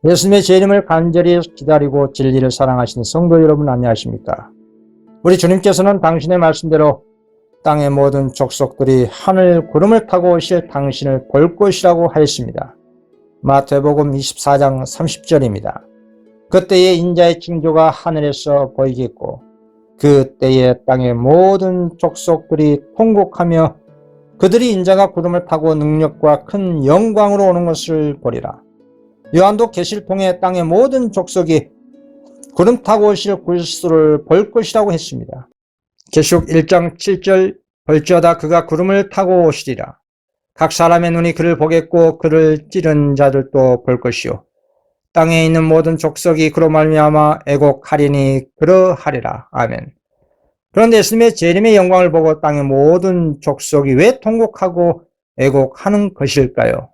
예수님의 재림을 간절히 기다리고 진리를 사랑하시는 성도 여러분, 안녕하십니까? 우리 주님께서는 당신의 말씀대로 땅의 모든 족속들이 하늘 구름을 타고 오실 당신을 볼 것이라고 하였습니다. 마태복음 24장 30절입니다. 그때에 인자의 징조가 하늘에서 보이겠고 그때에 땅의 모든 족속들이 통곡하며 그들이 인자가 구름을 타고 능력과 큰 영광으로 오는 것을 보리라. 요한도 계시를 통해 땅의 모든 족속이 구름 타고 오실 그리스도를 볼 것이라고 했습니다. 계시록 1장 7절 볼지어다 그가 구름을 타고 오시리라. 각 사람의 눈이 그를 보겠고 그를 찌른 자들도 볼 것이요 땅에 있는 모든 족속이 그로 말미암아 애곡하리니 그러하리라. 아멘. 그런데 예수님의 재림의 영광을 보고 땅의 모든 족속이 왜 통곡하고 애곡하는 것일까요?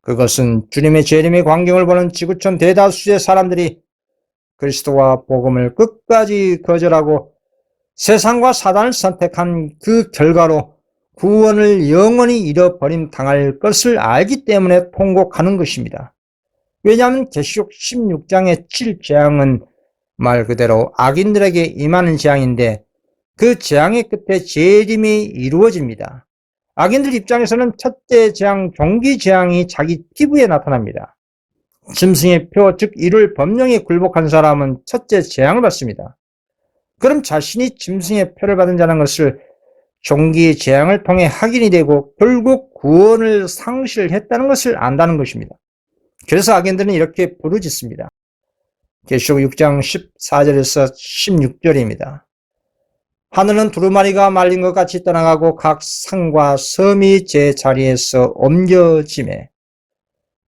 그것은 주님의 재림의 광경을 보는 지구촌 대다수의 사람들이 그리스도와 복음을 끝까지 거절하고 세상과 사단을 선택한 그 결과로 구원을 영원히 잃어버림 당할 것을 알기 때문에 통곡하는 것입니다. 왜냐하면 계시록 16장의 7재앙은 말 그대로 악인들에게 임하는 재앙인데 그 재앙의 끝에 재림이 이루어집니다. 악인들 입장에서는 첫째 재앙, 종기 재앙이 자기 피부에 나타납니다. 짐승의 표, 즉 이를 법령에 굴복한 사람은 첫째 재앙을 받습니다. 그럼 자신이 짐승의 표를 받은 자는 것을 종기 재앙을 통해 확인이 되고 결국 구원을 상실했다는 것을 안다는 것입니다. 그래서 악인들은 이렇게 부르짖습니다. 계시록 6장 14절에서 16절입니다. 하늘은 두루마리가 말린 것 같이 떠나가고 각 산과 섬이 제 자리에서 옮겨지매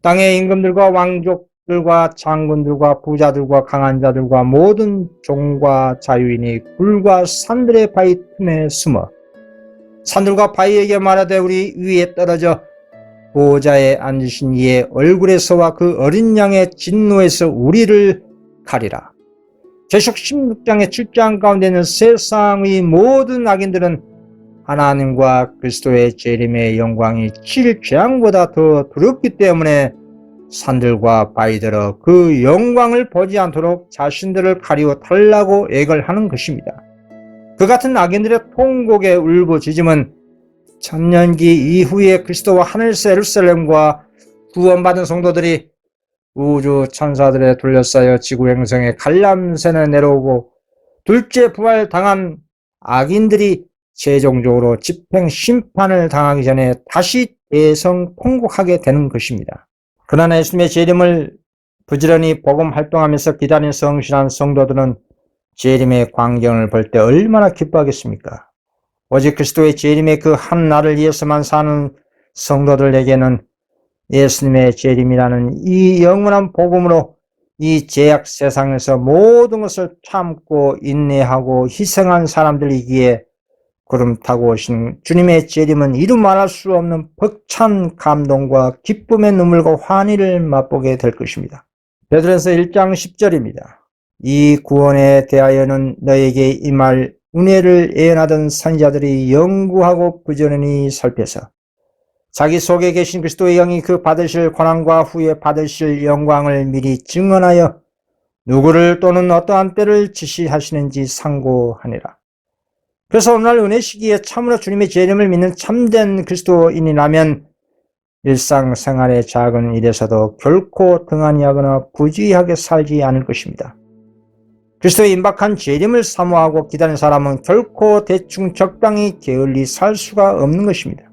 땅의 임금들과 왕족들과 장군들과 부자들과 강한 자들과 모든 종과 자유인이 굴과 산들의 바위 틈에 숨어 산들과 바위에게 말하되 우리 위에 떨어져 보호자에 앉으신 이의 얼굴에서와 그 어린 양의 진노에서 우리를 가리라. 계시록 16장의 7장 가운데 있는 세상의 모든 악인들은 하나님과 그리스도의 재림의 영광이 7재앙보다 더 두렵기 때문에 산들과 바위들어 그 영광을 보지 않도록 자신들을 가리워 달라고 애걸 하는 것입니다. 그 같은 악인들의 통곡의 울부짖음은 천년기 이후에 그리스도와 하늘새 예루살렘과 구원받은 성도들이 우주 천사들에 둘러싸여 지구 행성에 갈람새나 내려오고 둘째 부활 당한 악인들이 최종적으로 집행 심판을 당하기 전에 다시 대성 통곡하게 되는 것입니다. 그러나 예수님의 재림을 부지런히 복음 활동하면서 기다리는 성실한 성도들은 재림의 광경을 볼 때 얼마나 기뻐하겠습니까? 오직 그리스도의 재림의 그 한 날을 위해서만 사는 성도들에게는 예수님의 재림이라는 이 영원한 복음으로 이 죄악 세상에서 모든 것을 참고 인내하고 희생한 사람들이기에 구름 타고 오신 주님의 재림은 이루 말할 수 없는 벅찬 감동과 기쁨의 눈물과 환희를 맛보게 될 것입니다. 베드로전서 1장 10절입니다. 이 구원에 대하여는 너에게 임할 은혜를 예언하던 선지자들이 영구하고 부지런히 살펴서 자기 속에 계신 그리스도의 영이 그 받으실 고난과 후에 받으실 영광을 미리 증언하여 누구를 또는 어떠한 때를 지시하시는지 상고하니라. 그래서 오늘날 은혜 시기에 참으로 주님의 재림을 믿는 참된 그리스도인이라면 일상생활의 작은 일에서도 결코 등한히 하거나 부주의하게 살지 않을 것입니다. 그리스도의 임박한 재림을 사모하고 기다리는 사람은 결코 대충 적당히 게을리 살 수가 없는 것입니다.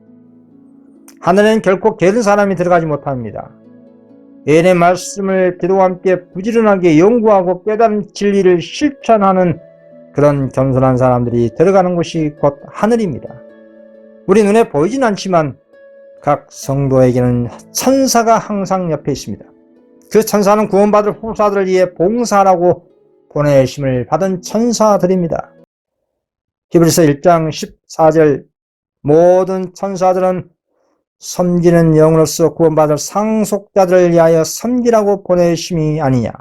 하늘에는 결코 게으른 사람이 들어가지 못합니다. 예언의 말씀을 기도와 함께 부지런하게 연구하고 깨달은 진리를 실천하는 그런 겸손한 사람들이 들어가는 곳이 곧 하늘입니다. 우리 눈에 보이진 않지만 각 성도에게는 천사가 항상 옆에 있습니다. 그 천사는 구원받을 후사들을 위해 봉사하라고 보내심을 받은 천사들입니다. 히브리서 1장 14절 모든 천사들은 섬기는 영으로서 구원받을 상속자들을 위하여 섬기라고 보내심이 아니냐.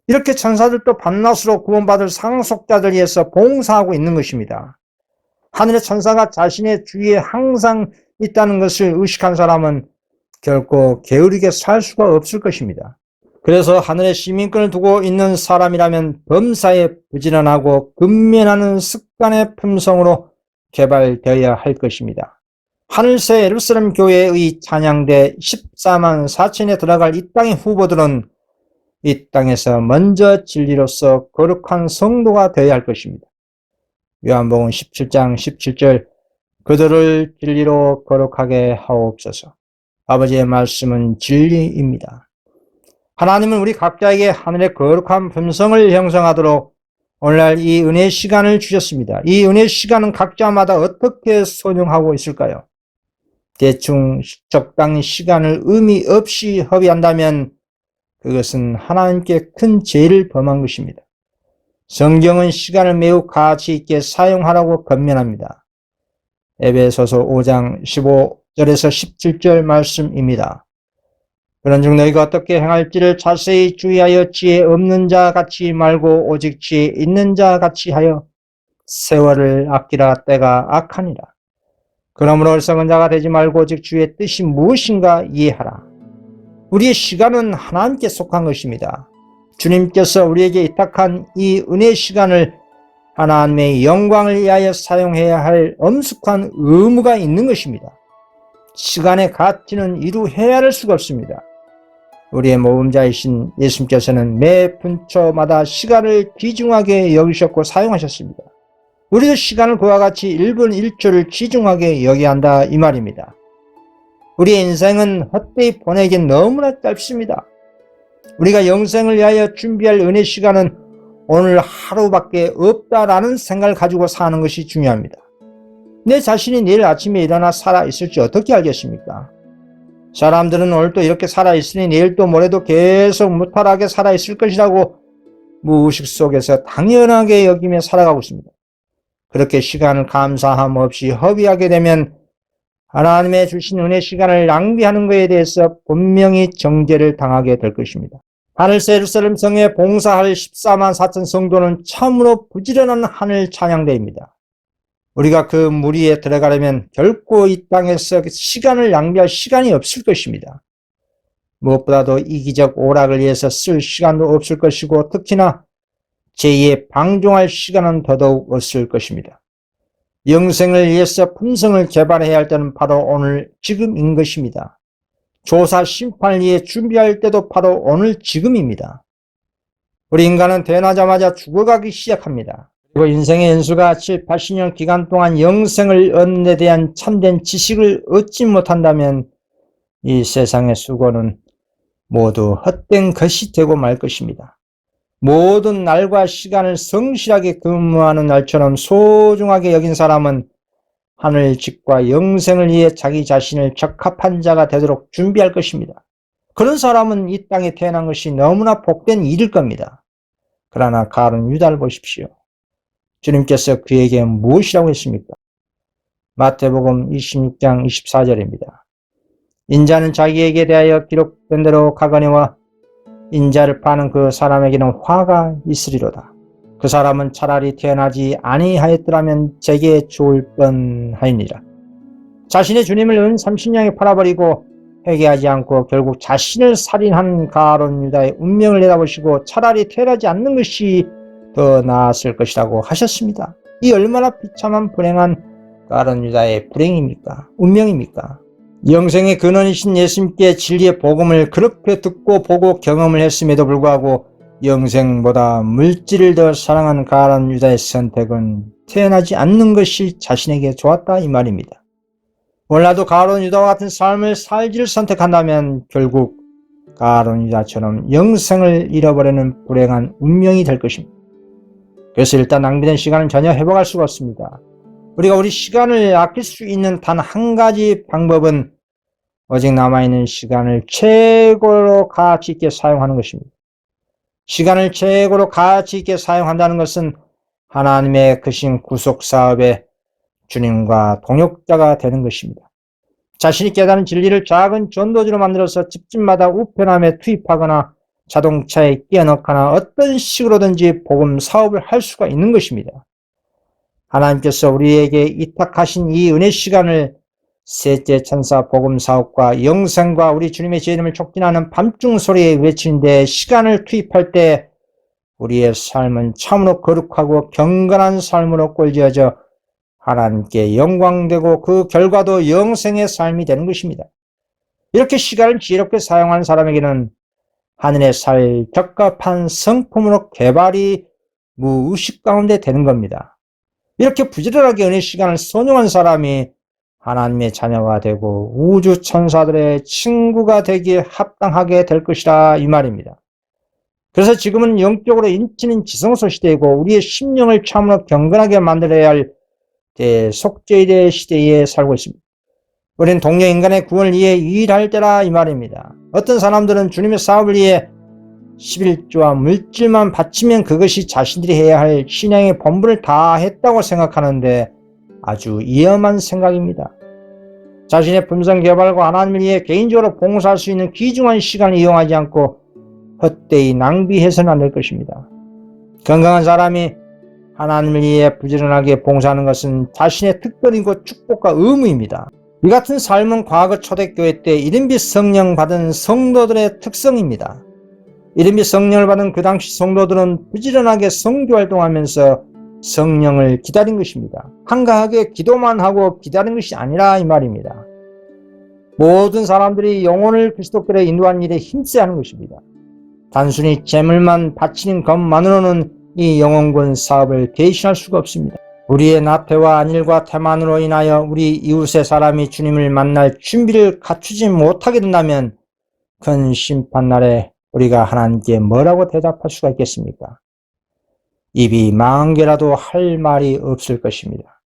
이렇게 천사들도 밤낮으로 구원받을 상속자들 위해서 봉사하고 있는 것입니다. 하늘의 천사가 자신의 주위에 항상 있다는 것을 의식한 사람은 결코 게으르게 살 수가 없을 것입니다. 그래서 하늘에 시민권을 두고 있는 사람이라면 범사에 부지런하고 근면하는 습관의 품성으로 개발되어야 할 것입니다. 하늘새 예루살렘 교회의 찬양대 14만 4천에 들어갈 이 땅의 후보들은 이 땅에서 먼저 진리로서 거룩한 성도가 되어야 할 것입니다. 요한복음 17장 17절 그들을 진리로 거룩하게 하옵소서. 아버지의 말씀은 진리입니다. 하나님은 우리 각자에게 하늘의 거룩한 품성을 형성하도록 오늘날 이 은혜의 시간을 주셨습니다. 이 은혜의 시간은 각자마다 어떻게 선용하고 있을까요? 대충 적당히 시간을 의미 없이 허비한다면 그것은 하나님께 큰 죄를 범한 것입니다. 성경은 시간을 매우 가치 있게 사용하라고 권면합니다. 에베소서 5장 15절에서 17절 말씀입니다. 그런즉 너희가 어떻게 행할지를 자세히 주의하여 지혜 없는 자 같이 말고 오직 지혜 있는 자 같이 하여 세월을 아끼라. 때가 악하니라. 그러므로 어리석은 자가 되지 말고 오직 주의 뜻이 무엇인가 이해하라. 우리의 시간은 하나님께 속한 것입니다. 주님께서 우리에게 위탁한 이 은혜의 시간을 하나님의 영광을 위하여 사용해야 할 엄숙한 의무가 있는 것입니다. 시간의 가치는 이루 헤아릴 수가 없습니다. 우리의 모범자이신 예수님께서는 매 분초마다 시간을 귀중하게 여기셨고 사용하셨습니다. 우리도 시간을 그와 같이 1분 1초를 귀중하게 여겨야 한다 이 말입니다. 우리의 인생은 헛되이 보내기엔 너무나 짧습니다. 우리가 영생을 위하여 준비할 은혜 시간은 오늘 하루밖에 없다라는 생각을 가지고 사는 것이 중요합니다. 내 자신이 내일 아침에 일어나 살아있을지 어떻게 알겠습니까? 사람들은 오늘도 이렇게 살아있으니 내일도 모레도 계속 무탈하게 살아있을 것이라고 무의식 속에서 당연하게 여기며 살아가고 있습니다. 그렇게 시간을 감사함 없이 허비하게 되면 하나님의 주신 은혜 시간을 낭비하는 것에 대해서 분명히 정죄를 당하게 될 것입니다. 하늘새 예루살렘 성에 봉사할 14만 4천 성도는 참으로 부지런한 하늘 찬양대입니다. 우리가 그 무리에 들어가려면 결코 이 땅에서 시간을 낭비할 시간이 없을 것입니다. 무엇보다도 이기적 오락을 위해서 쓸 시간도 없을 것이고 특히나 제2의 방종할 시간은 더더욱 없을 것입니다. 영생을 위해서 품성을 개발해야 할 때는 바로 오늘 지금인 것입니다. 조사 심판을 위해 준비할 때도 바로 오늘 지금입니다. 우리 인간은 태어나자마자 죽어가기 시작합니다. 그리고 인생의 연수가 7, 80년 기간 동안 영생을 얻는 데 대한 참된 지식을 얻지 못한다면 이 세상의 수고는 모두 헛된 것이 되고 말 것입니다. 모든 날과 시간을 성실하게 근무하는 날처럼 소중하게 여긴 사람은 하늘직과 영생을 위해 자기 자신을 적합한 자가 되도록 준비할 것입니다. 그런 사람은 이 땅에 태어난 것이 너무나 복된 일일 겁니다. 그러나 가룟 유다를 보십시오. 주님께서 그에게 무엇이라고 했습니까? 마태복음 26장 24절입니다. 인자는 자기에게 대하여 기록된 대로 가거니와 인자를 파는 그 사람에게는 화가 있으리로다. 그 사람은 차라리 태어나지 아니하였더라면 제게 좋을 뻔하니라. 자신의 주님을 은 30냥에 팔아버리고 회개하지 않고 결국 자신을 살인한 가룟 유다의 운명을 내다보시고 차라리 태어나지 않는 것이 더 나았을 것이라고 하셨습니다. 이 얼마나 비참한 불행한 가룟 유다의 불행입니까? 운명입니까? 영생의 근원이신 예수님께 진리의 복음을 그렇게 듣고 보고 경험을 했음에도 불구하고 영생보다 물질을 더 사랑한 가룟 유다의 선택은 태어나지 않는 것이 자신에게 좋았다 이 말입니다. 몰라도 가룟 유다와 같은 삶을 살기를 선택한다면 결국 가룟 유다처럼 영생을 잃어버리는 불행한 운명이 될 것입니다. 그래서 일단 낭비된 시간은 전혀 회복할 수가 없습니다. 우리가 우리 시간을 아낄 수 있는 단 한 가지 방법은 오직 남아있는 시간을 최고로 가치 있게 사용하는 것입니다. 시간을 최고로 가치 있게 사용한다는 것은 하나님의 크신 구속사업의 주님과 동역자가 되는 것입니다. 자신이 깨달은 진리를 작은 전도지로 만들어서 집집마다 우편함에 투입하거나 자동차에 끼워 넣거나 어떤 식으로든지 복음 사업을 할 수가 있는 것입니다. 하나님께서 우리에게 위탁하신 이 은혜 시간을 셋째 천사 복음 사업과 영생과 우리 주님의 제 이름을 촉진하는 밤중 소리에 외치는데 시간을 투입할 때 우리의 삶은 참으로 거룩하고 경건한 삶으로 꼴지어져 하나님께 영광되고 그 결과도 영생의 삶이 되는 것입니다. 이렇게 시간을 지혜롭게 사용하는 사람에게는 하늘에 살 적합한 성품으로 개발이 무의식 가운데 되는 겁니다. 이렇게 부지런하게 은혜의 시간을 선용한 사람이 하나님의 자녀가 되고 우주 천사들의 친구가 되기에 합당하게 될 것이라 이 말입니다. 그래서 지금은 영적으로 인치는 지성소 시대이고 우리의 심령을 참으로 경건하게 만들어야 할 대속죄의 시대에 살고 있습니다. 우리는 동료 인간의 구원을 위해 일할 때라 이 말입니다. 어떤 사람들은 주님의 사업을 위해 11조와 물질만 바치면 그것이 자신들이 해야 할 신앙의 본분을 다 했다고 생각하는데 아주 위험한 생각입니다. 자신의 품성 개발과 하나님을 위해 개인적으로 봉사할 수 있는 귀중한 시간을 이용하지 않고 헛되이 낭비해서는 안 될 것입니다. 건강한 사람이 하나님을 위해 부지런하게 봉사하는 것은 자신의 특권이고 축복과 의무입니다. 이 같은 삶은 과거 초대교회 때 이른비 성령 받은 성도들의 특성입니다. 이른비 성령을 받은 그 당시 성도들은 부지런하게 선교활동하면서 성령을 기다린 것입니다. 한가하게 기도만 하고 기다린 것이 아니라 이 말입니다. 모든 사람들이 영혼을 그리스도께로 인도하는 일에 힘써야 하는 것입니다. 단순히 재물만 바치는 것만으로는 이 영혼군 사업을 대신할 수가 없습니다. 우리의 나태와 안일과 태만으로 인하여 우리 이웃의 사람이 주님을 만날 준비를 갖추지 못하게 된다면 큰 심판날에 우리가 하나님께 뭐라고 대답할 수가 있겠습니까? 입이 망한 개라도 할 말이 없을 것입니다.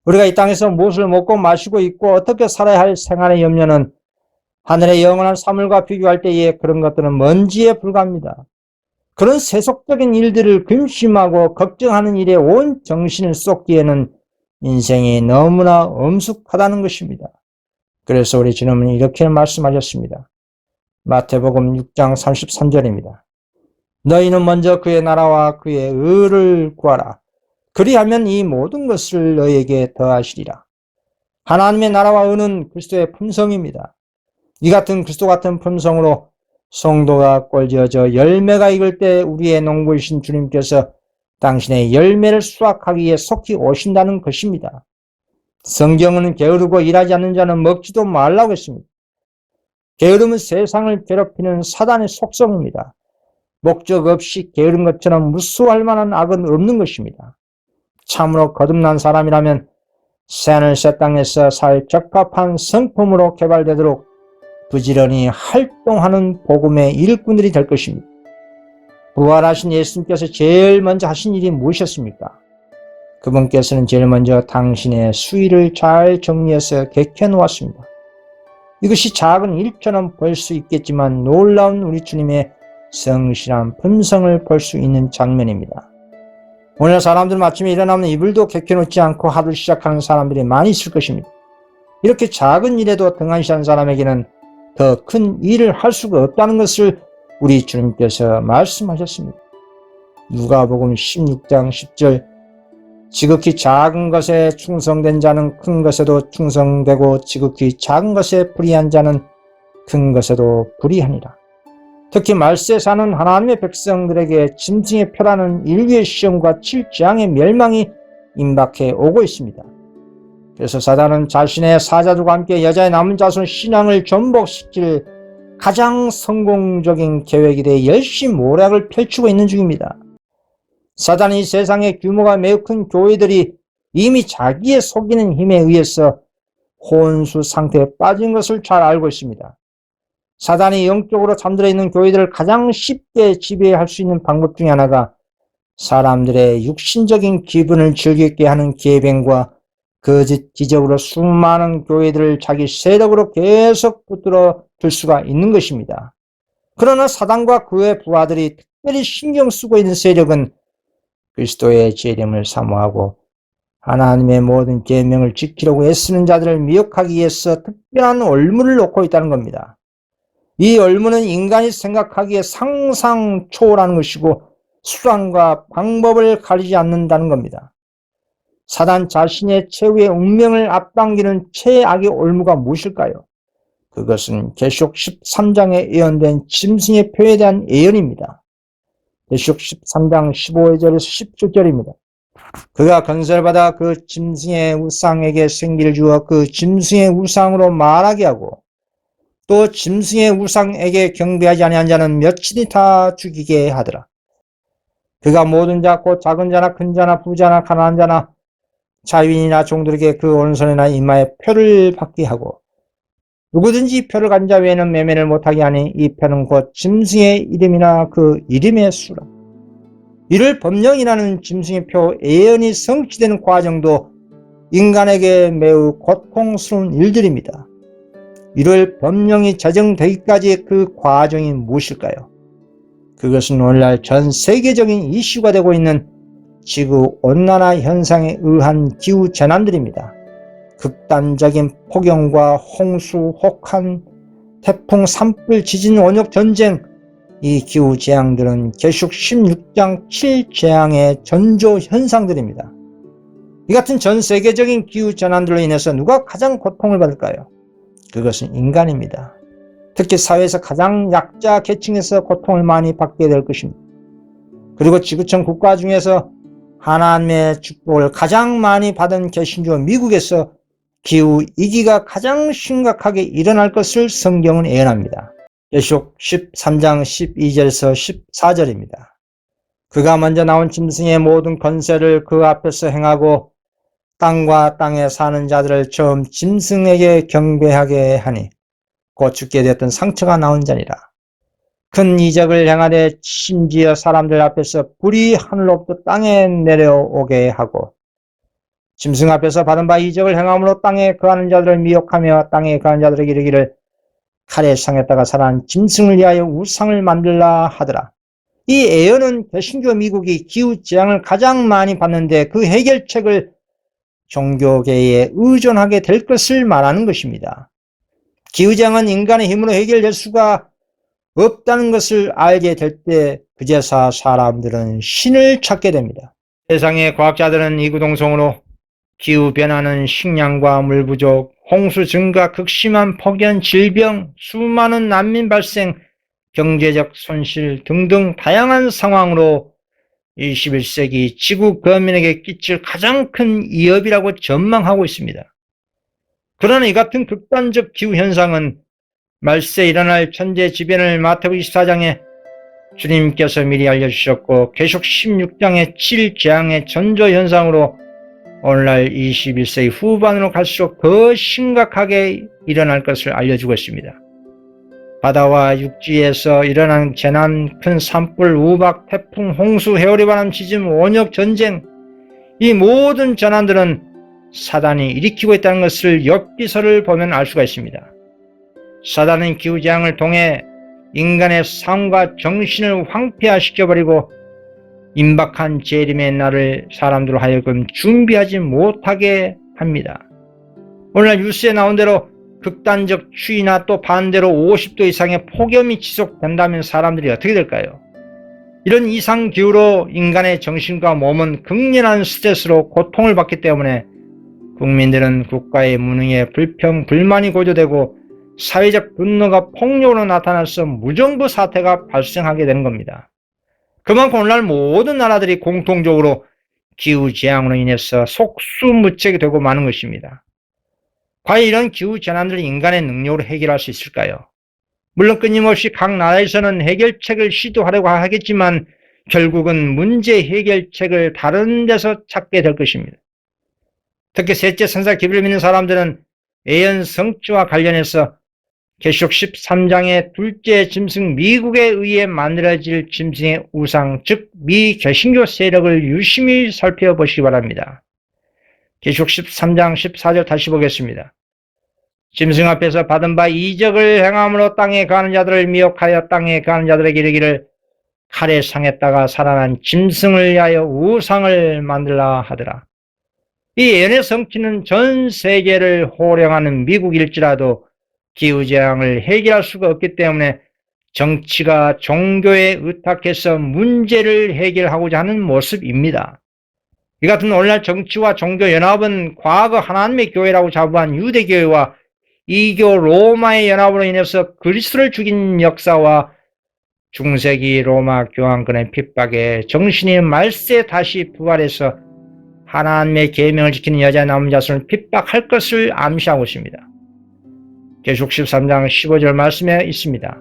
우리가 이 땅에서 무엇을 먹고 마시고 있고 어떻게 살아야 할 생활의 염려는 하늘의 영원한 사물과 비교할 때에 그런 것들은 먼지에 불과합니다. 그런 세속적인 일들을 근심하고 걱정하는 일에 온 정신을 쏟기에는 인생이 너무나 엄숙하다는 것입니다. 그래서 우리 주님은 이렇게 말씀하셨습니다. 마태복음 6장 33절입니다. 너희는 먼저 그의 나라와 그의 의를 구하라. 그리하면 이 모든 것을 너희에게 더하시리라. 하나님의 나라와 의는 그리스도의 품성입니다. 이 같은 그리스도 같은 품성으로 성도가 꼴지어져 열매가 익을 때 우리의 농부이신 주님께서 당신의 열매를 수확하기 위해 속히 오신다는 것입니다. 성경은 게으르고 일하지 않는 자는 먹지도 말라고 했습니다. 게으름은 세상을 괴롭히는 사단의 속성입니다. 목적 없이 게으른 것처럼 무수할 만한 악은 없는 것입니다. 참으로 거듭난 사람이라면 새하늘 새 땅에서 살 적합한 성품으로 개발되도록 부지런히 활동하는 복음의 일꾼들이 될 것입니다. 부활하신 예수님께서 제일 먼저 하신 일이 무엇이었습니까? 그분께서는 제일 먼저 당신의 수의를 잘 정리해서 개켜놓았습니다. 이것이 작은 일처럼 보일 수 있겠지만 놀라운 우리 주님의 성실한 품성을 볼 수 있는 장면입니다. 오늘 사람들은 아침에 일어나면 이불도 개켜놓지 않고 하루를 시작하는 사람들이 많이 있을 것입니다. 이렇게 작은 일에도 등한시한 사람에게는 더 큰 일을 할 수가 없다는 것을 우리 주님께서 말씀하셨습니다. 누가복음 16장 10절 지극히 작은 것에 충성된 자는 큰 것에도 충성되고 지극히 작은 것에 불의한 자는 큰 것에도 불의하니라. 특히 말세 사는 하나님의 백성들에게 짐승의 표라는 인류의 시험과 7재앙의 멸망이 임박해 오고 있습니다. 그래서 사단은 자신의 사자들과 함께 여자의 남은 자손 신앙을 전복시킬 가장 성공적인 계획에 대해 열심히 모략을 펼치고 있는 중입니다. 사단이 세상의 규모가 매우 큰 교회들이 이미 자기의 속이는 힘에 의해서 혼수 상태에 빠진 것을 잘 알고 있습니다. 사단이 영적으로 잠들어 있는 교회들을 가장 쉽게 지배할 수 있는 방법 중에 하나가 사람들의 육신적인 기분을 즐겁게 하는 계병과 거짓 기적으로 수많은 교회들을 자기 세력으로 계속 붙들어 둘 수가 있는 것입니다. 그러나 사단과 그의 부하들이 특별히 신경 쓰고 있는 세력은 그리스도의 재림을 사모하고 하나님의 모든 계명을 지키려고 애쓰는 자들을 미혹하기 위해서 특별한 올무를 놓고 있다는 겁니다. 이 올무는 인간이 생각하기에 상상 초월하는 것이고 수단과 방법을 가리지 않는다는 겁니다. 사단 자신의 최후의 운명을 앞당기는 최악의 올무가 무엇일까요? 그것은 계시록 13장에 예언된 짐승의 표에 대한 예언입니다. 계시록 13장 15절에서 17절입니다. 그가 건설받아 그 짐승의 우상에게 생기를 주어 그 짐승의 우상으로 말하게 하고 또 짐승의 우상에게 경배하지 아니한 자는 몇이니 다 죽이게 하더라. 그가 모든 자 곧 작은 자나 큰 자나 부자나 가난한 자나 자유인이나 종들에게 그 오른손이나 이마에 표를 받게 하고 누구든지 표를 가진 자 외에는 매매를 못하게 하니 이 표는 곧 짐승의 이름이나 그 이름의 수라. 이를 법령이라는 짐승의 표 예언이 성취되는 과정도 인간에게 매우 고통스러운 일들입니다. 이를 법령이 제정되기까지의 그 과정이 무엇일까요? 그것은 오늘날 전 세계적인 이슈가 되고 있는 지구온난화 현상에 의한 기후재난들입니다. 극단적인 폭염과 홍수, 혹한, 태풍, 산불, 지진, 원역, 전쟁, 이 기후재앙들은 계시록 16장 7재앙의 전조 현상들입니다. 이 같은 전 세계적인 기후재난들로 인해서 누가 가장 고통을 받을까요? 그것은 인간입니다. 특히 사회에서 가장 약자 계층에서 고통을 많이 받게 될 것입니다. 그리고 지구촌 국가 중에서 하나님의 축복을 가장 많이 받은 개신주 미국에서 기후위기가 가장 심각하게 일어날 것을 성경은 예언합니다. 계시록 13장 12절에서 14절입니다. 그가 먼저 나온 짐승의 모든 권세를 그 앞에서 행하고 땅과 땅에 사는 자들을 처음 짐승에게 경배하게 하니 곧 죽게 되었던 상처가 나온 자니라. 큰 이적을 행하되 심지어 사람들 앞에서 불이 하늘로부터 땅에 내려오게 하고 짐승 앞에서 받은 바 이적을 행함으로 땅에 거하는 자들을 미혹하며 땅에 거하는 자들에게 이르기를 칼에 상했다가 살아난 짐승을 위하여 우상을 만들라 하더라. 이 예언은 개신교 미국이 기후재앙을 가장 많이 받는데 그 해결책을 종교계에 의존하게 될 것을 말하는 것입니다. 기후재앙은 인간의 힘으로 해결될 수가 없다는 것을 알게 될 때 그제서 사람들은 신을 찾게 됩니다. 세상의 과학자들은 이구동성으로 기후변화는 식량과 물 부족, 홍수 증가, 극심한 폭염, 질병, 수많은 난민 발생, 경제적 손실 등등 다양한 상황으로 21세기 지구 거민에게 끼칠 가장 큰 위협이라고 전망하고 있습니다. 그러나 이 같은 극단적 기후현상은 말세에 일어날 천재지변을 마태복음 24장에 주님께서 미리 알려주셨고 계시록 16장의 7재앙의 전조현상으로 오늘날 21세기 후반으로 갈수록 더 심각하게 일어날 것을 알려주고 있습니다. 바다와 육지에서 일어난 재난, 큰 산불, 우박, 태풍, 홍수, 회오리 바람, 지진, 원역, 전쟁, 이 모든 재난들은 사단이 일으키고 있다는 것을 욥기서를 보면 알 수가 있습니다. 사단은 기후재앙을 통해 인간의 삶과 정신을 황폐화시켜버리고 임박한 재림의 날을 사람들로 하여금 준비하지 못하게 합니다. 오늘날 뉴스에 나온 대로 극단적 추위나 또 반대로 50도 이상의 폭염이 지속된다면 사람들이 어떻게 될까요? 이런 이상기후로 인간의 정신과 몸은 극렬한 스트레스로 고통을 받기 때문에 국민들은 국가의 무능에 불평, 불만이 고조되고 사회적 분노가 폭력으로 나타나서 무정부 사태가 발생하게 되는 겁니다. 그만큼 오늘날 모든 나라들이 공통적으로 기후재앙으로 인해서 속수무책이 되고 마는 것입니다. 과연 이런 기후재난들을 인간의 능력으로 해결할 수 있을까요? 물론 끊임없이 각 나라에서는 해결책을 시도하려고 하겠지만 결국은 문제 해결책을 다른 데서 찾게 될 것입니다. 특히 셋째 천사 기별을 믿는 사람들은 예언 성취와 관련해서 계시록 13장의 둘째 짐승 미국에 의해 만들어질 짐승의 우상, 즉 미개신교 세력을 유심히 살펴보시기 바랍니다. 계시록 13장 14절 다시 보겠습니다. 짐승 앞에서 받은 바 이적을 행함으로 땅에 거하는 자들을 미혹하여 땅에 거하는 자들에게 이르기를 칼에 상했다가 살아난 짐승을 위하여 우상을 만들라 하더라. 이 예언의 성취는 전 세계를 호령하는 미국일지라도 기후재앙을 해결할 수가 없기 때문에 정치가 종교에 의탁해서 문제를 해결하고자 하는 모습입니다. 이 같은 오늘날 정치와 종교 연합은 과거 하나님의 교회라고 자부한 유대교회와 이교 로마의 연합으로 인해서 그리스도를 죽인 역사와 중세기 로마 교황권의 핍박에 정신이 말세 다시 부활해서 하나님의 계명을 지키는 여자 남은 자손을 핍박할 것을 암시하고 있습니다. 계시록 13장 15절 말씀에 있습니다.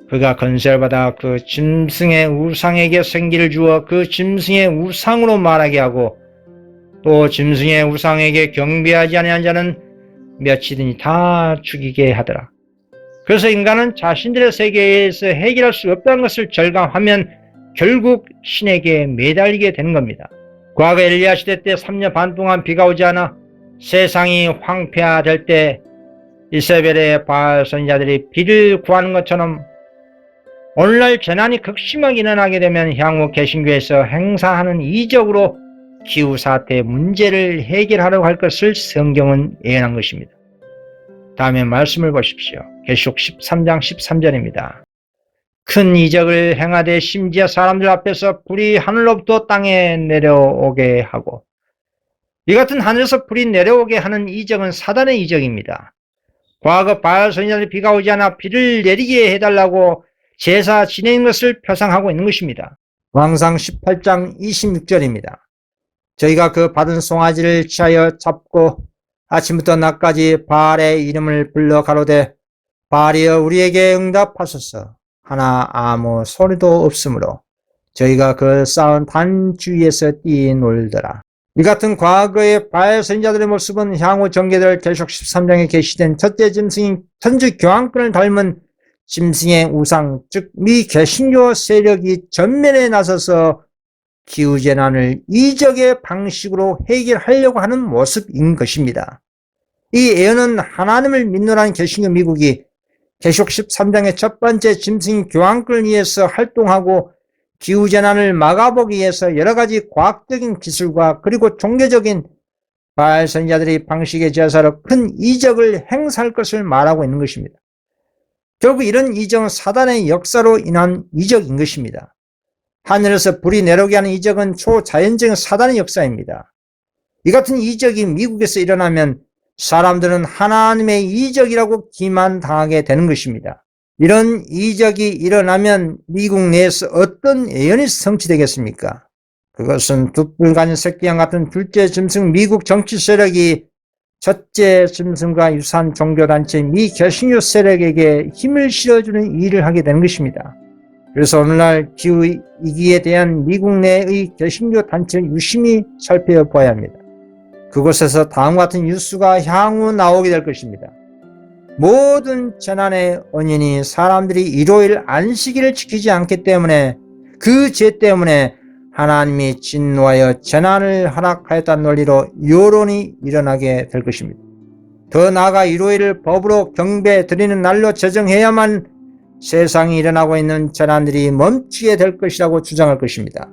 그가 건세를 받아 그 짐승의 우상에게 생기를 주어 그 짐승의 우상으로 말하게 하고 또 짐승의 우상에게 경배하지 아니한 자는 며칠이니 다 죽이게 하더라. 그래서 인간은 자신들의 세계에서 해결할 수 없다는 것을 절감하면 결국 신에게 매달리게 되는 겁니다. 과거 엘리야 시대 때 3년 반 동안 비가 오지 않아 세상이 황폐화될 때 이세벨의 바알 선지자들이 비를 구하는 것처럼 오늘날 재난이 극심하게 일어나게 되면 향후 개신교에서 행사하는 이적으로 기후사태의 문제를 해결하려고 할 것을 성경은 예언한 것입니다. 다음에 말씀을 보십시오. 계시록 13장 13절입니다. 큰 이적을 행하되 심지어 사람들 앞에서 불이 하늘로부터 땅에 내려오게 하고, 이 같은 하늘에서 불이 내려오게 하는 이적은 사단의 이적입니다. 과거 바알 선지자들이 비가 오지 않아 비를 내리게 해달라고 제사 지내는 것을 표상하고 있는 것입니다. 왕상 18장 26절입니다. 저희가 그 받은 송아지를 취하여 잡고 아침부터 낮까지 바알의 이름을 불러 가로되 바알이여 우리에게 응답하소서 하나 아무 소리도 없으므로 저희가 그 쌓은 단 주위에서 뛰놀더라. 이 같은 과거의 바알 선지자들의 모습은 향후 전개될 계시록 13장에 계시된 첫째 짐승인 천주 교황권을 닮은 짐승의 우상, 즉 미개신교 세력이 전면에 나서서 기후재난을 이적의 방식으로 해결하려고 하는 모습인 것입니다. 이 예언은 하나님을 믿노라는 개신교 미국이 계시록 13장의 첫 번째 짐승 교황권을 위해서 활동하고 기후재난을 막아보기 위해서 여러가지 과학적인 기술과 그리고 종교적인 바알 선지자들의 방식의 제사로 큰 이적을 행사할 것을 말하고 있는 것입니다. 결국 이런 이적은 사단의 역사로 인한 이적인 것입니다. 하늘에서 불이 내려오게 하는 이적은 초자연적인 사단의 역사입니다. 이 같은 이적이 미국에서 일어나면 사람들은 하나님의 이적이라고 기만당하게 되는 것입니다. 이런 이적이 일어나면 미국 내에서 어떤 예언이 성취되겠습니까? 그것은 둑불가진 새끼양 같은 둘째 짐승 미국 정치 세력이 첫째 짐승과 유사한 종교단체 미개신교 세력에게 힘을 실어주는 일을 하게 되는 것입니다. 그래서 오늘날 기후위기에 대한 미국 내의 개신교 단체를 유심히 살펴봐야 합니다. 그곳에서 다음과 같은 뉴스가 향후 나오게 될 것입니다. 모든 재난의 원인이 사람들이 일요일 안식일을 지키지 않기 때문에 그 죄 때문에 하나님이 진노하여 재난을 허락하였다는 논리로 여론이 일어나게 될 것입니다. 더 나아가 일요일을 법으로 경배 드리는 날로 제정해야만 세상에 일어나고 있는 재난들이 멈추게 될 것이라고 주장할 것입니다.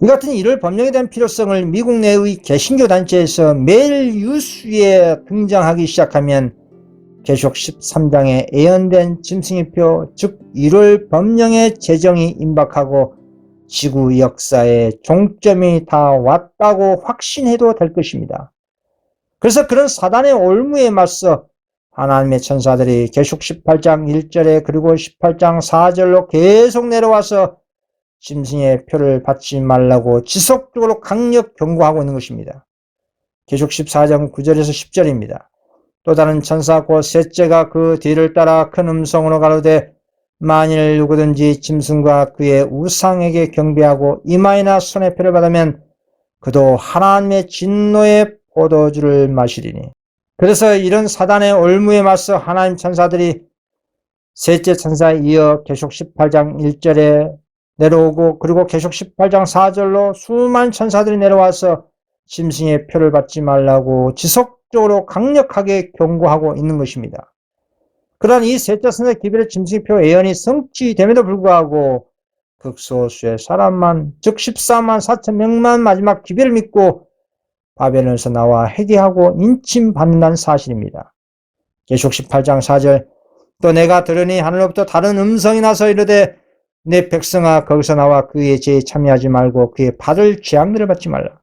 이 같은 일요일 법령에 대한 필요성을 미국 내의 개신교 단체에서 매일 뉴스에 등장하기 시작하면 계시록 13장에 예언된 짐승의 표, 즉 일요일 법령의 제정이 임박하고 지구 역사의 종점이 다 왔다고 확신해도 될 것입니다. 그래서 그런 사단의 올무에 맞서 하나님의 천사들이 계시록 18장 1절에 그리고 18장 4절로 계속 내려와서 짐승의 표를 받지 말라고 지속적으로 강력 경고하고 있는 것입니다. 계시록 14장 9절에서 10절입니다. 또 다른 천사 곧 셋째가 그 뒤를 따라 큰 음성으로 가로되 만일 누구든지 짐승과 그의 우상에게 경배하고 이마에나 손에 표를 받으면 그도 하나님의 진노의 포도주를 마시리니. 그래서 이런 사단의 올무에 맞서 하나님 천사들이 셋째 천사에 이어 계시록 18장 1절에 내려오고 그리고 계시록 18장 4절로 수많은 천사들이 내려와서 짐승의 표를 받지 말라고 지속적으로 강력하게 경고하고 있는 것입니다. 그러한 이 셋째 천사의 기별의 짐승의 표 예언이 성취됨에도 불구하고 극소수의 사람만 즉 14만 4천 명만 마지막 기별을 믿고 바벨론에서 나와 회개하고 인침받는다는 사실입니다. 계시록 18장 4절 또 내가 들으니 하늘로부터 다른 음성이 나서 이르되 내 백성아 거기서 나와 그의 죄에 참여하지 말고 그의 받을 재앙들을 받지 말라.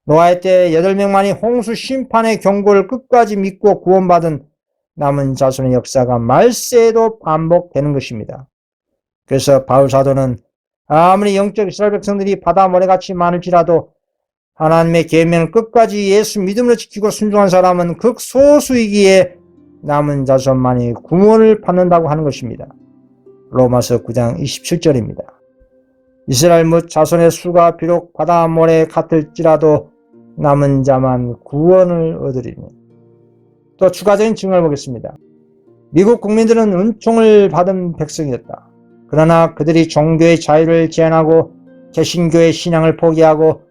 노아의 때 8명만이 홍수 심판의 경고를 끝까지 믿고 구원받은 남은 자손의 역사가 말세에도 반복되는 것입니다. 그래서 바울 사도는 아무리 영적 이스라엘 백성들이 바다 모래같이 많을지라도 하나님의 계명을 끝까지 예수 믿음으로 지키고 순종한 사람은 극소수이기에 남은 자손만이 구원을 받는다고 하는 것입니다. 로마서 9장 27절입니다. 이스라엘 뭇 자손의 수가 비록 바다 모래 같을지라도 남은 자만 구원을 얻으리니. 또 추가적인 증언을 보겠습니다. 미국 국민들은 은총을 받은 백성이었다. 그러나 그들이 종교의 자유를 제한하고 개신교의 신앙을 포기하고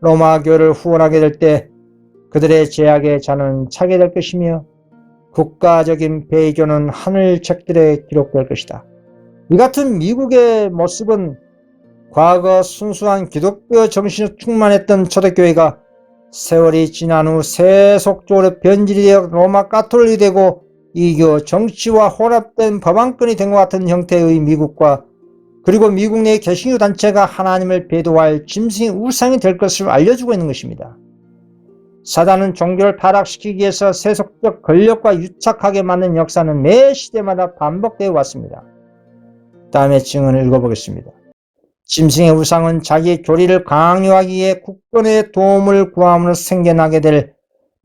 로마교를 후원하게 될 때 그들의 제약의 잔은 차게 될 것이며 국가적인 배교는 하늘 책들에 기록될 것이다. 이 같은 미국의 모습은 과거 순수한 기독교 정신으로 충만했던 초대교회가 세월이 지난 후 세속적으로 변질이 되어 로마 가톨릭이 되고 이교 정치와 혼합된 법안권이 된 것 같은 형태의 미국과 그리고 미국 내 개신교 단체가 하나님을 배도할 짐승의 우상이 될 것을 알려주고 있는 것입니다. 사단은 종교를 타락시키기 위해서 세속적 권력과 유착하게 만든 역사는 매 시대마다 반복되어 왔습니다. 다음에 증언을 읽어보겠습니다. 짐승의 우상은 자기의 교리를 강요하기 위해 국권의 도움을 구함으로 생겨나게 될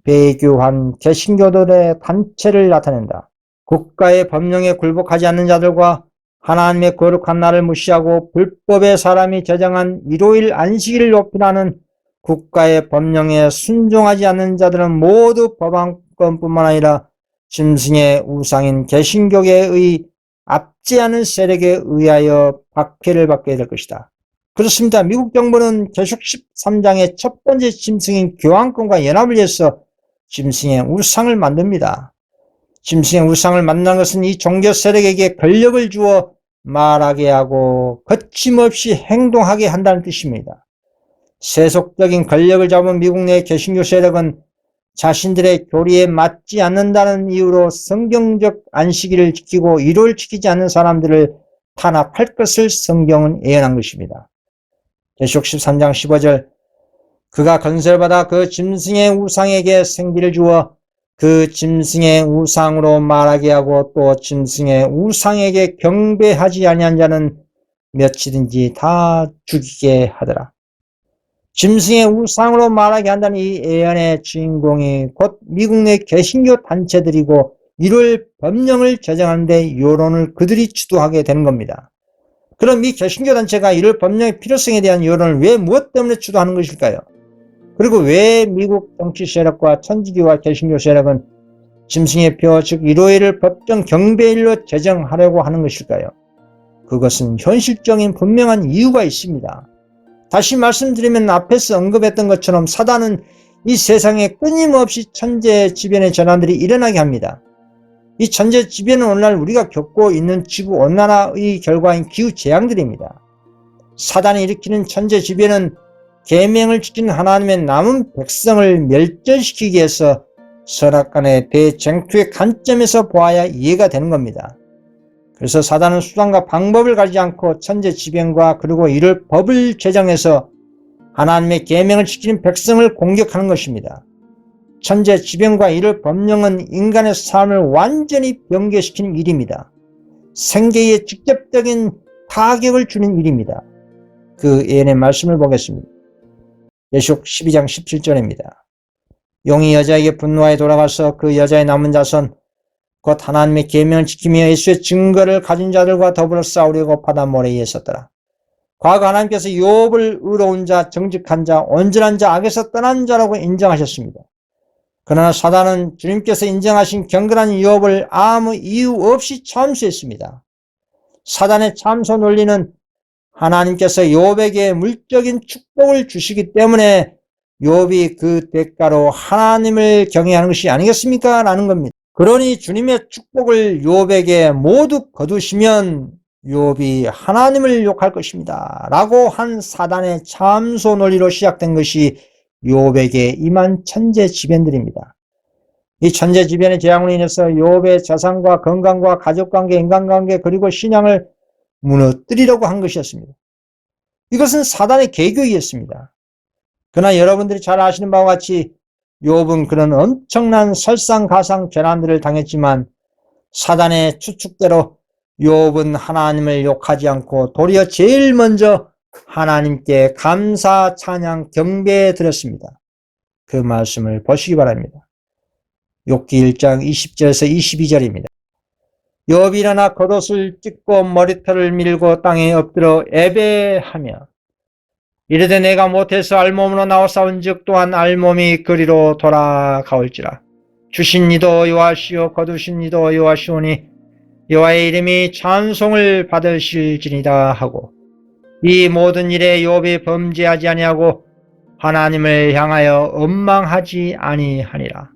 배교한 개신교들의 단체를 나타낸다. 국가의 법령에 굴복하지 않는 자들과 하나님의 거룩한 날을 무시하고 불법의 사람이 제정한 일요일 안식일을 높이라는 국가의 법령에 순종하지 않는 자들은 모두 법안권뿐만 아니라 짐승의 우상인 개신교계의 압제하는 세력에 의하여 박해를 받게 될 것이다. 그렇습니다. 미국 정부는 계속 13장의 첫 번째 짐승인 교황권과 연합을 위해서 짐승의 우상을 만듭니다. 짐승의 우상을 만드는 것은 이 종교 세력에게 권력을 주어 말하게 하고 거침없이 행동하게 한다는 뜻입니다. 세속적인 권력을 잡은 미국 내 개신교 세력은 자신들의 교리에 맞지 않는다는 이유로 성경적 안식일을 지키고 일요일을 지키지 않는 사람들을 탄압할 것을 성경은 예언한 것입니다. 계시록 13장 15절 그가 건설을 받아 그 짐승의 우상에게 생기를 주어 그 짐승의 우상으로 말하게 하고 또 짐승의 우상에게 경배하지 아니한 자는 며칠인지 다 죽이게 하더라. 짐승의 우상으로 말하게 한다는 이 예언의 주인공이 곧 미국 내 개신교 단체들이고 이를 법령을 제정하는 데 여론을 그들이 주도하게 되는 겁니다. 그럼 이 개신교 단체가 이를 법령의 필요성에 대한 여론을 왜 무엇 때문에 주도하는 것일까요? 그리고 왜 미국 정치 세력과 천주교와 개신교 세력은 짐승의 표 즉 일요일을 법정 경배일로 제정하려고 하는 것일까요? 그것은 현실적인 분명한 이유가 있습니다. 다시 말씀드리면 앞에서 언급했던 것처럼 사단은 이 세상에 끊임없이 천재지변의 전환들이 일어나게 합니다. 이 천재지변은 오늘날 우리가 겪고 있는 지구온난화의 결과인 기후재앙들입니다. 사단이 일으키는 천재지변은 계명을 지키는 하나님의 남은 백성을 멸절시키기 위해서 선악간의 대쟁투의 관점에서 보아야 이해가 되는 겁니다. 그래서 사단은 수단과 방법을 가리지 않고 천재지변과 그리고 이를 법을 제정해서 하나님의 계명을 지키는 백성을 공격하는 것입니다. 천재지변과 이를 법령은 인간의 삶을 완전히 변개시키는 일입니다. 생계에 직접적인 타격을 주는 일입니다. 그 예언의 말씀을 보겠습니다. 계시록 12장 17절입니다. 용이 여자에게 분노하여 돌아가서 그 여자의 남은 자손 곧 하나님의 계명을 지키며 예수의 증거를 가진 자들과 더불어 싸우려고 바다 모래에 섰더라. 과거 하나님께서 욥을 의로운 자, 정직한 자, 온전한 자, 악에서 떠난 자라고 인정하셨습니다. 그러나 사단은 주님께서 인정하신 경건한 욥을 아무 이유 없이 참수했습니다. 사단의 참소 논리는 하나님께서 욥에게 물적인 축복을 주시기 때문에 욥이 그 대가로 하나님을 경외하는 것이 아니겠습니까? 라는 겁니다. 그러니 주님의 축복을 욥에게 모두 거두시면 욥이 하나님을 욕할 것입니다. 라고 한 사단의 참소 논리로 시작된 것이 욥에게 임한 천재지변들입니다. 이 천재지변의 재앙으로 인해서 욥의 재산과 건강과 가족관계, 인간관계 그리고 신앙을 무너뜨리려고 한 것이었습니다. 이것은 사단의 계획이었습니다. 그러나 여러분들이 잘 아시는 바와 같이 욥은 그런 엄청난 설상가상 재난들을 당했지만 사단의 추측대로 욥은 하나님을 욕하지 않고 도리어 제일 먼저 하나님께 감사, 찬양, 경배에 드렸습니다. 그 말씀을 보시기 바랍니다. 욥기 1장 20절에서 22절입니다. 욥이 일어나 겉옷을 찢고 머리털을 밀고 땅에 엎드려 애배하며 이르되 내가 못해서 알몸으로 나와 싸운즉 또한 알몸이 그리로 돌아가올지라. 주신 이도 여호와시오 거두신 이도 여호와시오니 여호와의 이름이 찬송을 받으실지니라 하고 이 모든 일에 욥이 범죄하지 아니하고 하나님을 향하여 원망하지 아니하니라.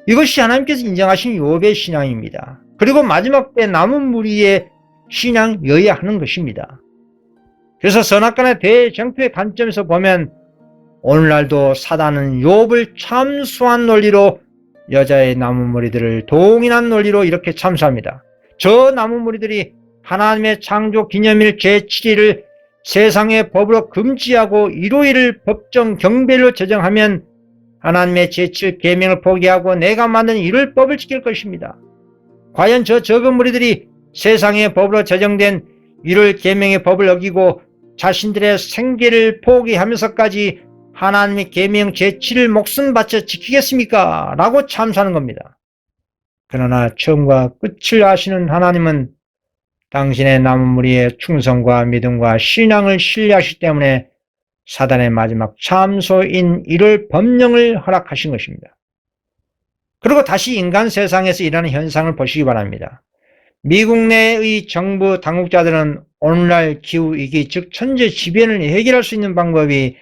이것이 하나님께서 인정하신 욥의 신앙입니다. 그리고 마지막 때 남은 무리의 신앙이어야 하는 것입니다. 그래서 선악간의 대쟁투의 관점에서 보면 오늘날도 사단은 욥을 참수한 논리로 여자의 남은 무리들을 동일한 논리로 이렇게 참수합니다. 저 남은 무리들이 하나님의 창조 기념일 제7일을 세상의 법으로 금지하고 일요일을 법정 경배로 제정하면 하나님의 제7 계명을 포기하고 내가 만든 일요일법을 지킬 것입니다. 과연 저 적은 무리들이 세상의 법으로 제정된 일요일 계명의 법을 어기고 자신들의 생계를 포기하면서까지 하나님의 계명 제7일 목숨 바쳐 지키겠습니까? 라고 참수하는 겁니다. 그러나 처음과 끝을 아시는 하나님은 당신의 남은 무리의 충성과 믿음과 신앙을 신뢰하시기 때문에 사단의 마지막 참소인 일요일 법령을 허락하신 것입니다. 그리고 다시 인간 세상에서 일어나는 현상을 보시기 바랍니다. 미국 내의 정부 당국자들은 오늘날 기후위기 즉 천재지변을 해결할 수 있는 방법이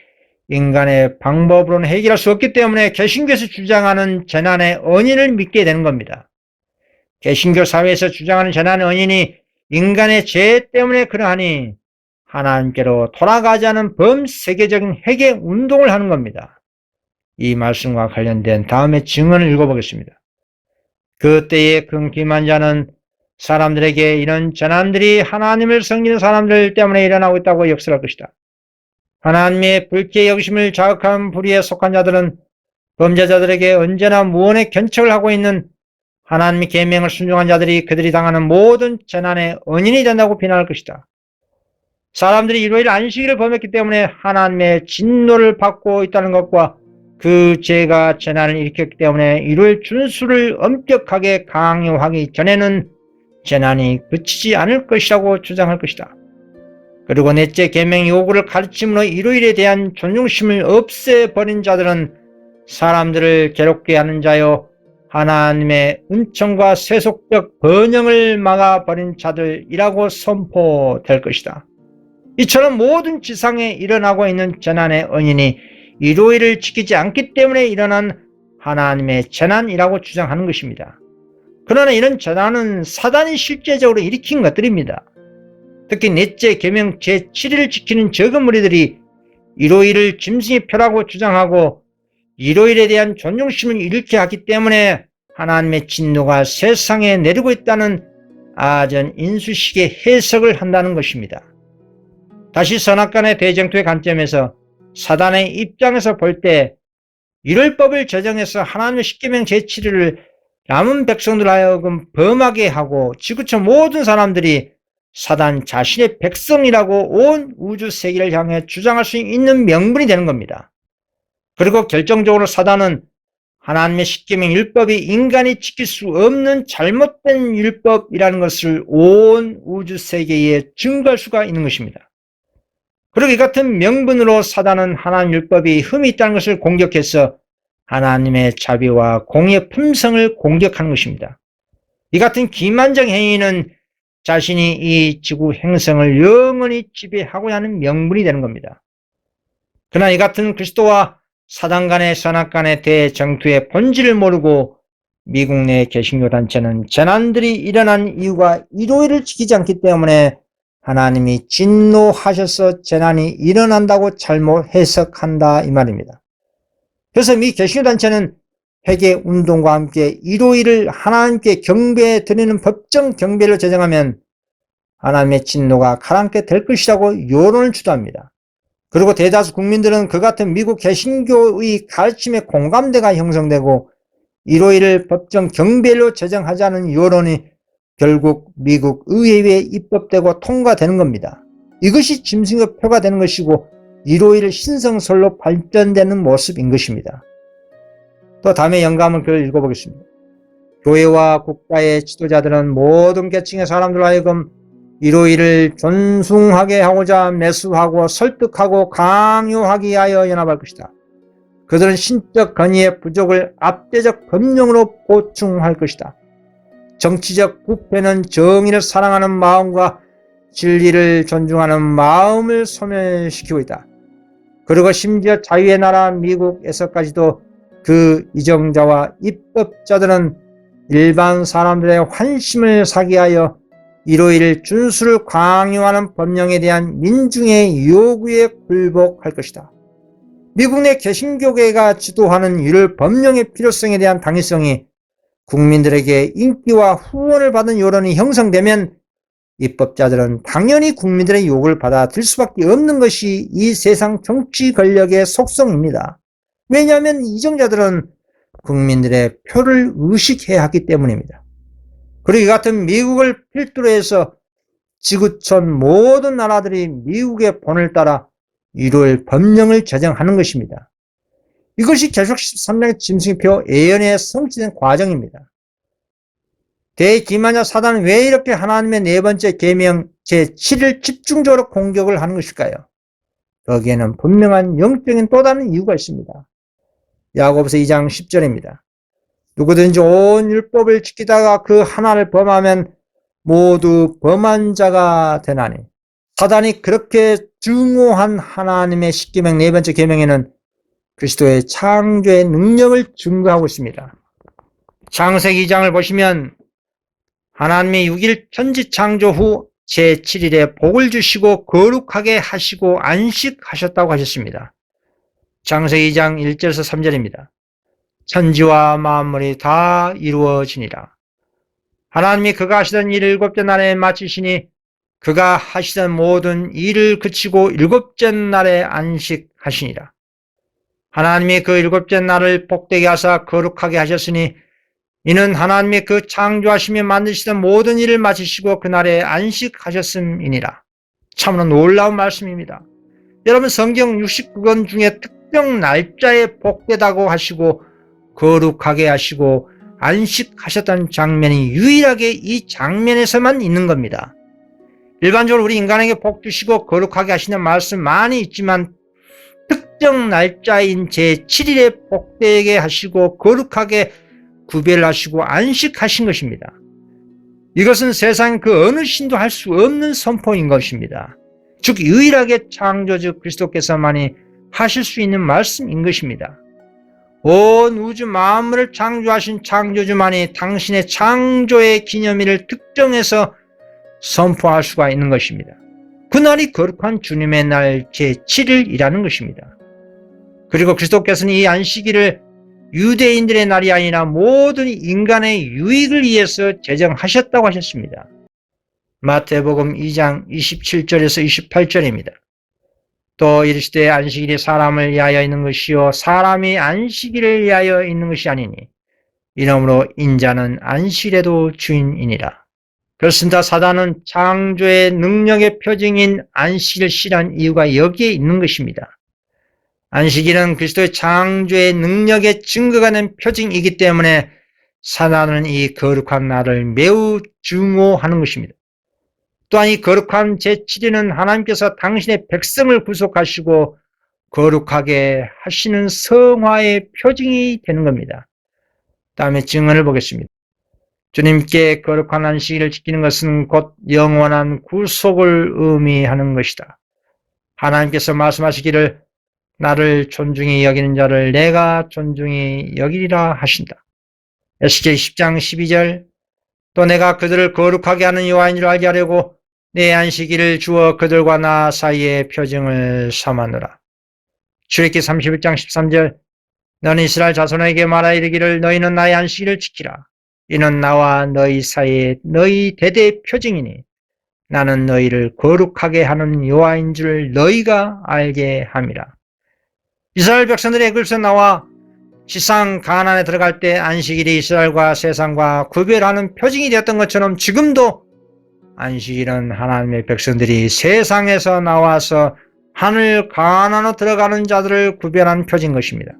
인간의 방법으로는 해결할 수 없기 때문에 개신교에서 주장하는 재난의 원인을 믿게 되는 겁니다. 개신교 사회에서 주장하는 재난의 원인이 인간의 죄 때문에 그러하니 하나님께로 돌아가자는 범세계적인 회개 운동을 하는 겁니다. 이 말씀과 관련된 다음의 증언을 읽어보겠습니다. 그때에 큰 기만자는 사람들에게 이런 재난들이 하나님을 섬기는 사람들 때문에 일어나고 있다고 역설할 것이다. 하나님의 불쾌 여기심을 자극한 불의에 속한 자들은 범죄자들에게 언제나 무언의 견책을 하고 있는 하나님의 계명을 순종한 자들이 그들이 당하는 모든 재난의 원인이 된다고 비난할 것이다. 사람들이 일요일 안식일을 범했기 때문에 하나님의 진노를 받고 있다는 것과 그 죄가 재난을 일으켰기 때문에 일요일 준수를 엄격하게 강요하기 전에는 재난이 그치지 않을 것이라고 주장할 것이다. 그리고 넷째 계명 요구를 가르침으로 일요일에 대한 존중심을 없애버린 자들은 사람들을 괴롭게 하는 자요 하나님의 은총과 세속적 번영을 막아버린 자들이라고 선포될 것이다. 이처럼 모든 지상에 일어나고 있는 재난의 원인이 일요일을 지키지 않기 때문에 일어난 하나님의 재난이라고 주장하는 것입니다. 그러나 이런 재난은 사단이 실제적으로 일으킨 것들입니다. 특히 넷째 계명 제7일을 지키는 적은 무리들이 일요일을 짐승의 표라고 주장하고 일요일에 대한 존중심을 잃게 하기 때문에 하나님의 진노가 세상에 내리고 있다는 아전 인수식의 해석을 한다는 것입니다. 다시 선악간의 대쟁투의 관점에서 사단의 입장에서 볼 때 일요일법을 제정해서 하나님의 십계명 제7일을 남은 백성들 하여금 범하게 하고 지구촌 모든 사람들이 사단 자신의 백성이라고 온 우주 세계를 향해 주장할 수 있는 명분이 되는 겁니다. 그리고 결정적으로 사단은 하나님의 십계명 율법이 인간이 지킬 수 없는 잘못된 율법이라는 것을 온 우주 세계에 증거할 수가 있는 것입니다. 그리고 이 같은 명분으로 사단은 하나님 율법이 흠이 있다는 것을 공격해서 하나님의 자비와 공의 품성을 공격하는 것입니다. 이 같은 기만적 행위는 자신이 이 지구 행성을 영원히 지배하고자 하는 명분이 되는 겁니다. 그러나 이 같은 그리스도와 사단 간의 선악간의 대정투의 본질을 모르고 미국 내 개신교 단체는 재난들이 일어난 이유가 일요일을 지키지 않기 때문에 하나님이 진노하셔서 재난이 일어난다고 잘못 해석한다 이 말입니다. 그래서 미 개신교 단체는 회개 운동과 함께 일요일을 하나님께 경배해 드리는 법정 경배를 제정하면 하나님의 진노가 가라앉게 될 것이라고 요론을 주도합니다. 그리고 대다수 국민들은 그 같은 미국 개신교의 가르침에 공감대가 형성되고 일요일을 법정 경비일로 제정하자는 여론이 결국 미국 의회에 입법되고 통과되는 겁니다. 이것이 짐승의 표가 되는 것이고 일요일 신성설로 발전되는 모습인 것입니다. 또 다음에 영감은 글을 읽어보겠습니다. 교회와 국가의 지도자들은 모든 계층의 사람들로 하여금 일요일을 존중하게 하고자 매수하고 설득하고 강요하기 위하여 연합할 것이다. 그들은 신적 건의의 부족을 압제적 법령으로 보충할 것이다. 정치적 부패는 정의를 사랑하는 마음과 진리를 존중하는 마음을 소멸시키고 있다. 그리고 심지어 자유의 나라 미국에서까지도 그 이정자와 입법자들은 일반 사람들의 환심을 사기 위하여 일요일 준수를 강요하는 법령에 대한 민중의 요구에 굴복할 것이다. 미국 내 개신교계가 지도하는 일요일 법령의 필요성에 대한 당위성이 국민들에게 인기와 후원을 받은 여론이 형성되면 입법자들은 당연히 국민들의 요구를 받아들일 수밖에 없는 것이 이 세상 정치 권력의 속성입니다. 왜냐하면 이정자들은 국민들의 표를 의식해야 하기 때문입니다. 그리고 이 같은 미국을 필두로 해서 지구촌 모든 나라들이 미국의 본을 따라 일요일 법령을 제정하는 것입니다. 이것이 계속 13장의 짐승표 예언에 성취된 과정입니다. 대기만자 사단은 왜 이렇게 하나님의 네 번째 계명 제7을 집중적으로 공격을 하는 것일까요? 거기에는 분명한 영적인 또 다른 이유가 있습니다. 야고보서 2장 10절입니다. 누구든지 온 율법을 지키다가 그 하나를 범하면 모두 범한 자가 되나니. 사단이 그렇게 증오한 하나님의 십계명 네 번째 계명에는 그리스도의 창조의 능력을 증거하고 있습니다. 창세기 2장을 보시면 하나님의 6일 천지 창조 후 제7일에 복을 주시고 거룩하게 하시고 안식하셨다고 하셨습니다. 창세기 2장 1절에서 3절입니다. 천지와 만물이 다 이루어지니라. 하나님이 그가 하시던 일을 7째 날에 마치시니 그가 하시던 모든 일을 그치고 7째 날에 안식하시니라. 하나님이 그 7째 날을 복되게 하사 거룩하게 하셨으니 이는 하나님이 그 창조하시며 만드시던 모든 일을 마치시고 그날에 안식하셨음이니라. 참으로 놀라운 말씀입니다. 여러분 성경 69권 중에 특정 날짜에 복되다고 하시고 거룩하게 하시고 안식하셨다는 장면이 유일하게 이 장면에서만 있는 겁니다. 일반적으로 우리 인간에게 복 주시고 거룩하게 하시는 말씀 많이 있지만 날짜인 제7일에 복되게 하시고 거룩하게 구별하시고 안식하신 것입니다. 이것은 세상 그 어느 신도 할 수 없는 선포인 것입니다. 즉 유일하게 창조주 그리스도께서만이 하실 수 있는 말씀인 것입니다. 온 우주 만물을 창조하신 창조주만이 당신의 창조의 기념일을 특정해서 선포할 수가 있는 것입니다. 그날이 거룩한 주님의 날 제7일이라는 것입니다. 그리고 그리스도께서는 이 안식일을 유대인들의 날이 아니라 모든 인간의 유익을 위해서 제정하셨다고 하셨습니다. 마태복음 2장 27절에서 28절입니다. 또 이르시되 안식일이 사람을 위하여 있는 것이요 사람이 안식일을 위하여 있는 것이 아니니 이러므로 인자는 안식일에도 주인이니라. 그렇습니다. 사단은 창조의 능력의 표징인 안식일을 싫어한 이유가 여기에 있는 것입니다. 안식일은 그리스도의 창조의 능력의 증거가 된 표징이기 때문에 사단은 이 거룩한 날을 매우 증오하는 것입니다. 또한 이 거룩한 제7일은 하나님께서 당신의 백성을 구속하시고 거룩하게 하시는 성화의 표징이 되는 겁니다. 다음에 증언을 보겠습니다. 주님께 거룩한 안식일을 지키는 것은 곧 영원한 구속을 의미하는 것이다. 하나님께서 말씀하시기를 나를 존중히 여기는 자를 내가 존중히 여기리라 하신다. 에스겔 10장 12절 또 내가 그들을 거룩하게 하는 여호와인 줄 알게 하려고 내 안식일을 주어 그들과 나 사이에 표징을 삼았노라. 출애굽기 31장 13절 너는 이스라엘 자손에게 말하 이르기를 너희는 나의 안식일을 지키라. 이는 나와 너희 사이에 너희 대대의 표징이니 나는 너희를 거룩하게 하는 여호와인 줄 너희가 알게 함이라. 이스라엘 백성들이 애굽에서 나와 지상 가나안에 들어갈 때 안식일이 이스라엘과 세상과 구별하는 표징이 되었던 것처럼 지금도 안식일은 하나님의 백성들이 세상에서 나와서 하늘 가나안으로 들어가는 자들을 구별한 표징인 것입니다.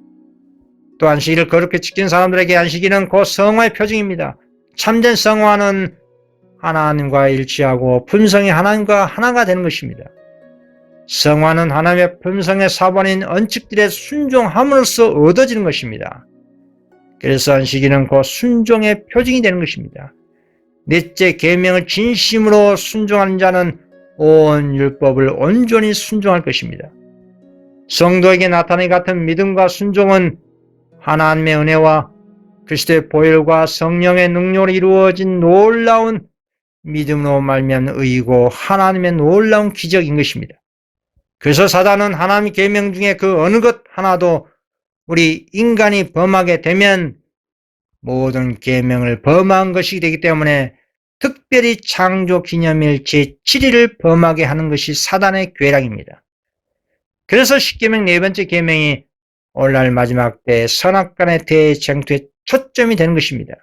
또 안식일을 거룩히 지킨 사람들에게 안식일은 곧 성화의 표징입니다. 참된 성화는 하나님과 일치하고 품성이 하나님과 하나가 되는 것입니다. 성화는 하나님의 품성의 사본인 언측들의 순종함으로써 얻어지는 것입니다. 그래서 안식일은 곧 순종의 표징이 되는 것입니다. 넷째 계명을 진심으로 순종하는 자는 온 율법을 온전히 순종할 것입니다. 성도에게 나타나기 같은 믿음과 순종은 하나님의 은혜와 그리스도의 보혈과 성령의 능력으로 이루어진 놀라운 믿음으로 말미암은 의이고 하나님의 놀라운 기적인 것입니다. 그래서 사단은 하나님의 계명 중에 그 어느 것 하나도 우리 인간이 범하게 되면 모든 계명을 범한 것이 되기 때문에 특별히 창조기념일 제7일을 범하게 하는 것이 사단의 괴락입니다. 그래서 십계명 네 번째 계명이 오늘날 마지막 때 선악간의 대쟁투의 초점이 되는 것입니다.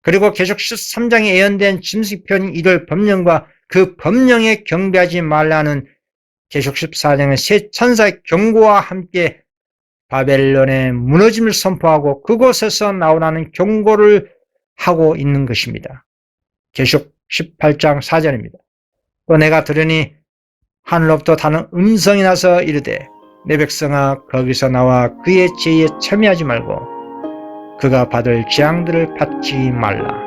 그리고 계속 13장에 예언된 짐승편 이를 법령과 그 법령에 경배하지 말라는 계속 14장의 새 천사의 경고와 함께 바벨론의 무너짐을 선포하고 그곳에서 나오라는 경고를 하고 있는 것입니다. 계속 18장 4절입니다. 또 내가 들으니 하늘로부터 다른 음성이 나서 이르되 내 백성아 거기서 나와 그의 죄에 참여하지 말고 그가 받을 재앙들을 받지 말라.